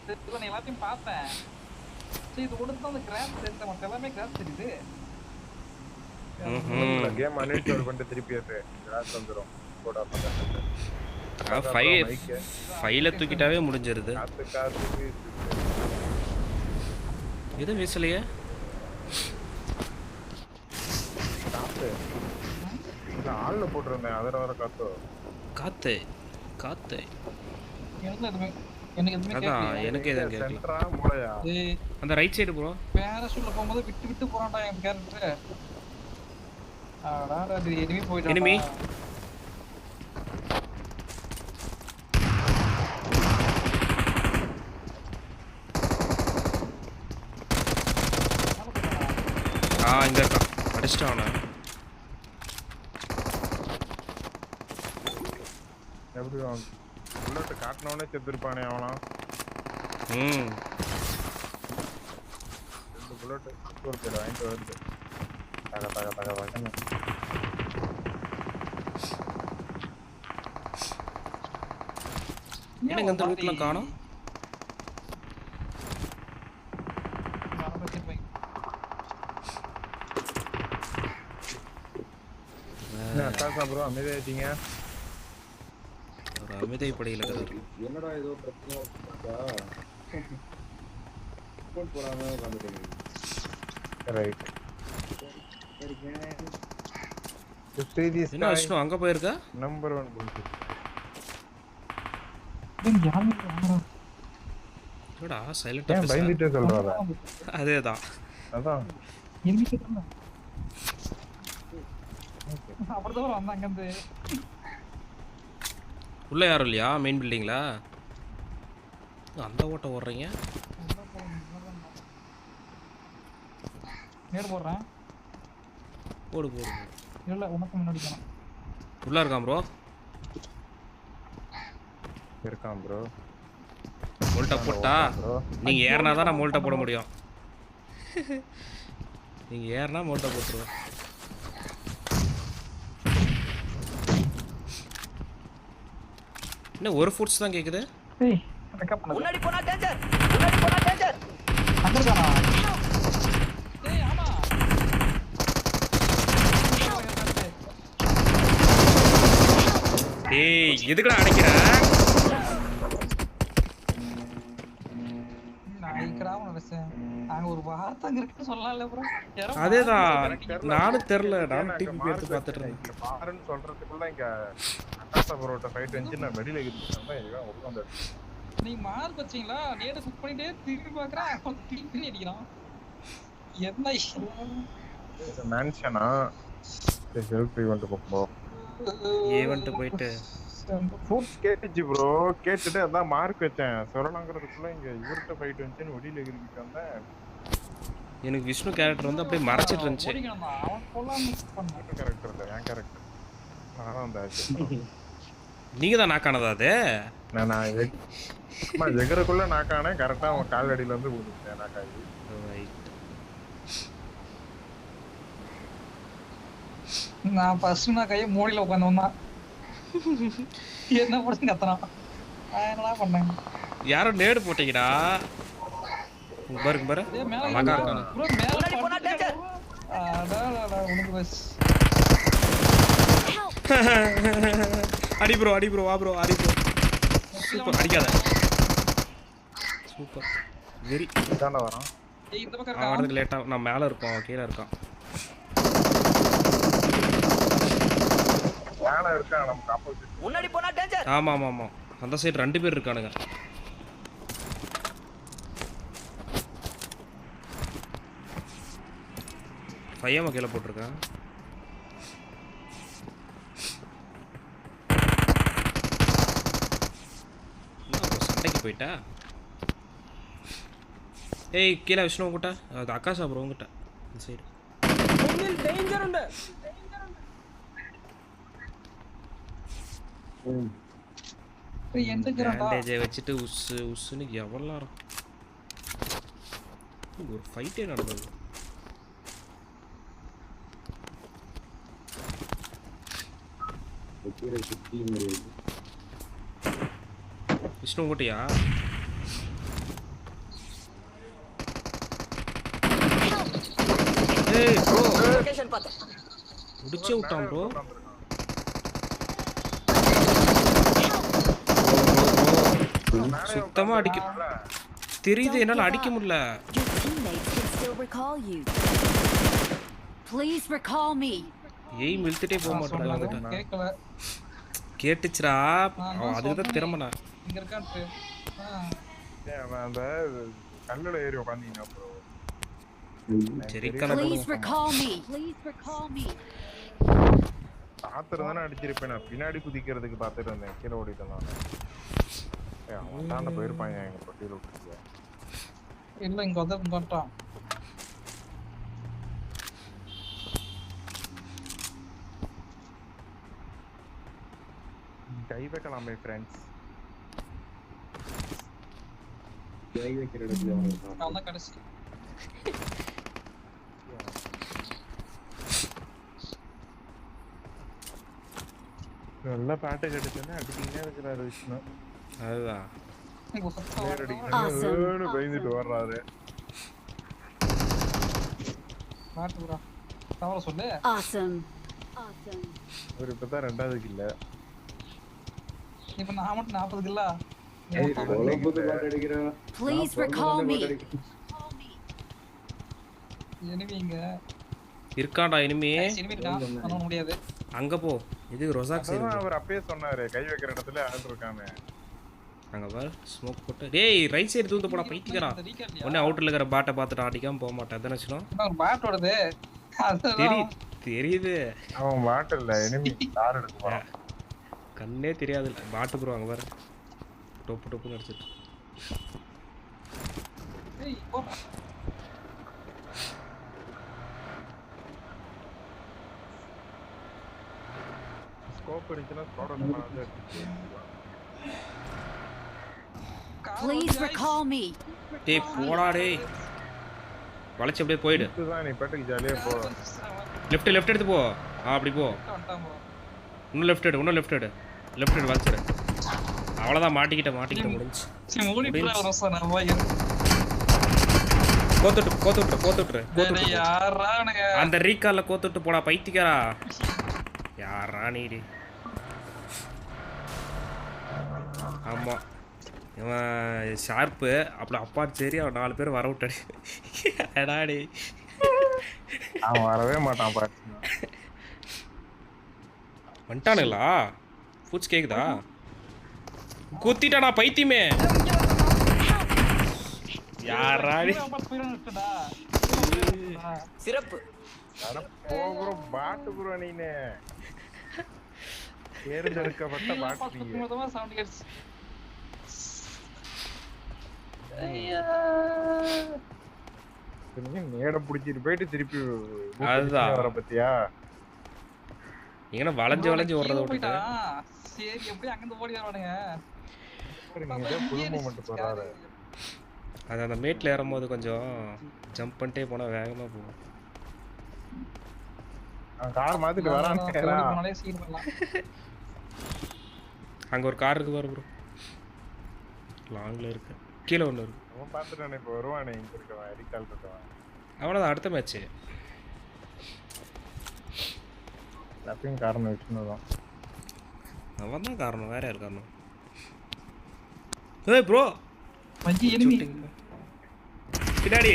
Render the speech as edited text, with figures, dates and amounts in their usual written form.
நான் எல்லாத்தையும் பார்த்தேன். சரி இது கொடுத்து அந்த கிராஸ் தெரியுது, மற்ற எல்லாமே கிராஸ் தெரியுது. கேம் அன்இன்ஸ்டால் பண்ணிட்டு திருப்பி ஏத்து, கிராஸ் வந்துரும். போடா பக்கத்துல. ஃபைலை தூக்கிட்டாவே முடிஞ்சிருது. காத்து எதுவும் வீசலையே. காத்து ஆள்ல போட்டிருந்தேன், அதில் வர காத்து காத்து காத்து எனக்கு எதுவுமே அதான் எனக்கு எதுவும் கேட்கல. சென்டரா மூளையா? அந்த ரைட் சைடு ப்ரோ. பேரஷூட்ல போகும்போது விட்டு விட்டு போறான்டா என் கேரக்டர். ஆடா அது எனிமி போயிட்டான். எனிமி இங்க இருக்கா. அடிச்சிட்டானா? எப்படி புல்லட் காட்டினவனே செத்துருப்பானே அவனா. ரெண்டு புல்லட் ஒரு பேர் வாங்கிட்டு வருது. தக தக தக வாங்க. எனக்கு அந்த ரூட்லாம் காணோம். ப்ரோ அமைதியாயிட்டீங்க. ஒரு அமைதி படையில என்னடா ஏதோ பிரச்சனை போடாம வந்துட்டீங்க. ரைட். என்ன விஷ்ணு அங்க போயிருக்க? Number 1 bullet. என்னடா சைலண்டா பயந்துட்டே சொல்றடா. அதேதான். அதான் அப்படிதான் வந்தாங்க. அந்த உள்ள யாரும் இல்லையா மெயின் பில்டிங்ல? அந்த ஓட்ட ஓடுறீங்க. நேர் போடுறேன். போடு போடு. இல்ல உனக்கு முன்னாடி போறேன். உள்ள இருக்கான் ப்ரோ. இருக்கான் ப்ரோ. மோல்ட்ட போட்டா நீங்க ஏறனா தான் நான் மோல்ட்ட போட முடியும். நீங்க ஏறனா மோல்ட்ட போட்டுருவேன். என்ன ஒரு ஃபுட்ஸ் தான் கேக்குது? ஏய் ரெக்கப் பண்ணு. முன்னாடி போனா டேஞ்சர், முன்னாடி போனா டேஞ்சர். அங்கதானா? ஏய் ஆமா. ஏய் எதுக்குடா அடிக்கிற? நான் இக்கறாம நினைச்சேன். அங்க ஒரு வார்த்தை இருக்கு சொல்லலாம்ல ப்ரோ. அதேதான் நானும் தெரியல. நானும் டிவி எடுத்து பார்த்துட்டு இருந்தேன். பாருன்னு சொல்றதுக்குள்ள இங்க அட்டாசா பரோட்டா ஃபைட் வந்து நான் வெளியில இருந்தேன். இவன் உட்கார்ந்து நீ மால் பச்சீங்களா? நேட குக் பண்ணிட்டே திரும்பி பார்க்கறான். அவன் திருப்பி அடிக்கிறான். என்ன மேன்ஷனா ஹெல்ப் ஈவென்ட் போறோம். ஈவென்ட் போயிட்டு ஃபுட்ஸ் கேட்டுச்சு ப்ரோ. கேட்டுட்டு அதான் மார்க் வச்சேன். சொல்லலாங்கிறதுக்குள்ள இங்க இவர்கிட்ட ஃபைட் வந்துச்சுன்னு வெளியில இருக்கிட்டு வந்தேன். எனக்கு விஷ்ணு கேரக்டர் வந்து அப்படியே மறைச்சிட்டு இருந்துச்சு. அவன் கொல்லாம் மிஸ் பண்ணான். கேரக்டர் இல்ல என் கேரக்டர். நான் அந்த நீங்க தான் நாக்கானதா அது? நான் எகரக்குள்ள நாக்கானே கரெக்டா அவன் கால் அடியில வந்து விழுந்துட்டேன். நாக்காயி நான் ஃபர்ஸ்ட் நான் கையை மூடில உட்காந்து வந்தான். என்ன போட்டு கத்துறான். என்னடா பண்ணேன்? யாரோ நேடு போட்டீங்கடா. பாருங்க பாரு. அழகா இருக்கானே. ப்ரோ மேல போனா டேஞ்சர். அடடா உனக்கு பஸ். அடி ப்ரோ அடி ப்ரோ வா ப்ரோ அடி ப்ரோ. சூப்பர் அடிக்காத. சூப்பர் வெரி தான வரான். ஏய் இந்த பக்கம் இருக்கா? அவனுக்கு லேட்டா நான் மேல இருக்கோம் கீழ இருக்கான். மேல இருக்கான் நமக்கு ஆப்போசிட். முன்னாடி போனா டேஞ்சர். ஆமா ஆமா ஆமா அந்த சைடு ரெண்டு பேர் இருக்கானுங்க. பையமா கீழ போட்டுருக்கான். சண்டைக்கு போயிட்டா. ஏய் கீழ விஷ்ணு உங்ககிட்ட அது ஆகாஷா ப்ரோ உங்ககிட்ட இந்த சைடு டேஞ்சர் உண்டு. எந்த ஜரண்டா பேண்டேஜை வச்சிட்டு உஸ்ஸு உஸ்ஸுன்னு எவ்வளோ ஒரு ஃபைட்டே நடந்தது. விஷ்ணு உங்கள்கிட்டயா? ஏய் ப்ரோ லொகேஷன் பார்த்தேன். முடிச்சே விட்டான் ப்ரோ. சுத்தமா அடிக்க தெரியுது, என்னால அடிக்க முடியல. Your teammates can still recall you. Please recall me. ஏய் இழுத்துட்டே போக மாட்டேன். கேட்கல. கேட்டுச்சுடா, நான் அதுக்கு தான் சொன்னேனே. திரும்பினா. இங்க இருக்கான்ட்டு. அவன் அந்த கல்லுல ஏறி உட்காந்தீங்கன்னா ப்ரோ. சரி கணக்கு. Please recall me. Please recall me. தாத்திரம் தானே அடிச்சிருப்பேன். நான் பின்னாடி குதிக்கிறதுக்கு பார்த்துட்டு இருந்தேன், கீழே ஓடிட்டு நான். அவன் தாண்ட போயிருப்பான் எங்க பட்டியல விட்டு. இல்ல இங்க வந்து பண்ணிட்டான். கை வைக்கலாமே ஃப்ரெண்ட்ஸ். கை வைக்கிற இடத்துல அவன் இருக்கான். நான் தான் கடைசி. நல்ல பாட்டு கேட்டுச்சுன்னா அடிக்கிட்டே இருக்கிறாரு விஷ்ணு. அதுதான் இங்க சத்தம் நேர் வருது. அடிக்கணும் பயந்துட்டு வர்றாரு. பாட்டு ப்ரோ. தவற சொல்லு. Awesome. Awesome. ஒரு இப்பதான் 2வது இல்ல. இப்ப நான் மட்டும் 40 இல்ல. ஏய், கொலம்புது பாட்டு அடிக்கிறா. Please நான் recall me. பாட்டு அடிக்கிறேன். எனிமி இங்க. இருக்காண்டா இனிமே. எனிமி இருக்கான். பண்ண முடியாது. அங்க போ. இது ரொசாக் சைடு. அதான் அவர் அப்பயே சொன்னாரு, கை வைக்கிற இடத்துல ஆள் இருக்கானே. அங்க பாரு ஸ்மோக் போட்டு. டேய் ரைட் சைடு தூந்து போடா பைத்தியக்காரா. இந்த ரீகார்ட் இல்லையா? உடனே அவுட்டர்ல இருக்கிற பாட்டை பார்த்துட்டு அடிக்காம போக மாட்டேன். அதான் வச்சுனோம். ஒரு பாட் ஓடுது. தெரியுது. அவன் பாட்டு இல்ல, எனிமி கார் எடுக்க போறான். கண்ணே தெரியாது. பாட்டு ப்ரோ அங்க பாரு. டொப்பு டொப்புன்னு அடிச்சிட்டு. ஏய் போ. ஸ்கோப் இருந்துச்சுன்னா ஸ்கோட வந்து Please recall me. டேய் போடா டேய். வளைச்சு அப்படியே போயிடு. இதுதான் நீ பாட்டுக்கு ஜாலியா போ. லெஃப்ட் எடுத்து போ. அப்படி போ. இன்னும் லெஃப்ட் எடு. லெஃப்ட் வளைச்சிடு. அவ்வளவுதான், மாட்டிக்கிட்ட முடிஞ்சு. சரி ஓடிட்டா ரோசா நான் போய். கோத்துட்டு. டேய் யாரா அவனுங்க? அந்த ரீகால்ல கோத்துட்டு போடா பைத்தியக்காரா. யாரா நீடி. ஆமா இவன் ஷார்ப்பு. அப்படி அப்பா சரி அவன் 4 பேர் வர விட்டாடி. எடாடி அவன் வரவே மாட்டான் பாட்டு. வந்துட்டானுங்களா? பூச்சி கேக்குதா? குத்திட்டானா பைத்தியமே. யாராடி சிறப்பு. அட போகுற பாட்டு குரு நீனே. தேர்ந்தெடுக்கப்பட்ட பாட்டு நீ. மொத்தமா சவுண்ட் கேட்ஸ். நேட புடிச்சிட்டு போயிட்டு திருப்பி அதுதான். வர பத்தியா? நீங்க வளைஞ்சு ஓடுறத விட்டுட்டு. போயிட்டான். சரி எப்படி அங்க இருந்து ஓடி வரவானுங்க? நீங்க புது மூமெண்ட் போறாரு. அது அந்த மேட்ல ஏறும்போது கொஞ்சம் ஜம்ப் பண்ணிட்டே போனா வேகமா போகும். அவன் கார் மாத்திட்டு வரானேடா. போனாலே சீன் பண்ணலாம். அங்க ஒரு கார் இருக்கு பாரு ப்ரோ. லாங்ல இருக்கு. கீழே ஒன்று இருக்கு. அவன் பார்த்துட்டானே இப்போ வருவானே இங்க இருக்கவன் ரீகால் இருக்கவன். அவ்வளோதான், அடுத்த மேட்ச்சு. எல்லாத்தையும் காரணம் விஷ்ணு தான். அவன் தான் காரணம், வேற யார் காரணம்? ஏய் ப்ரோ மஞ்சி எனிமி பின்னாடி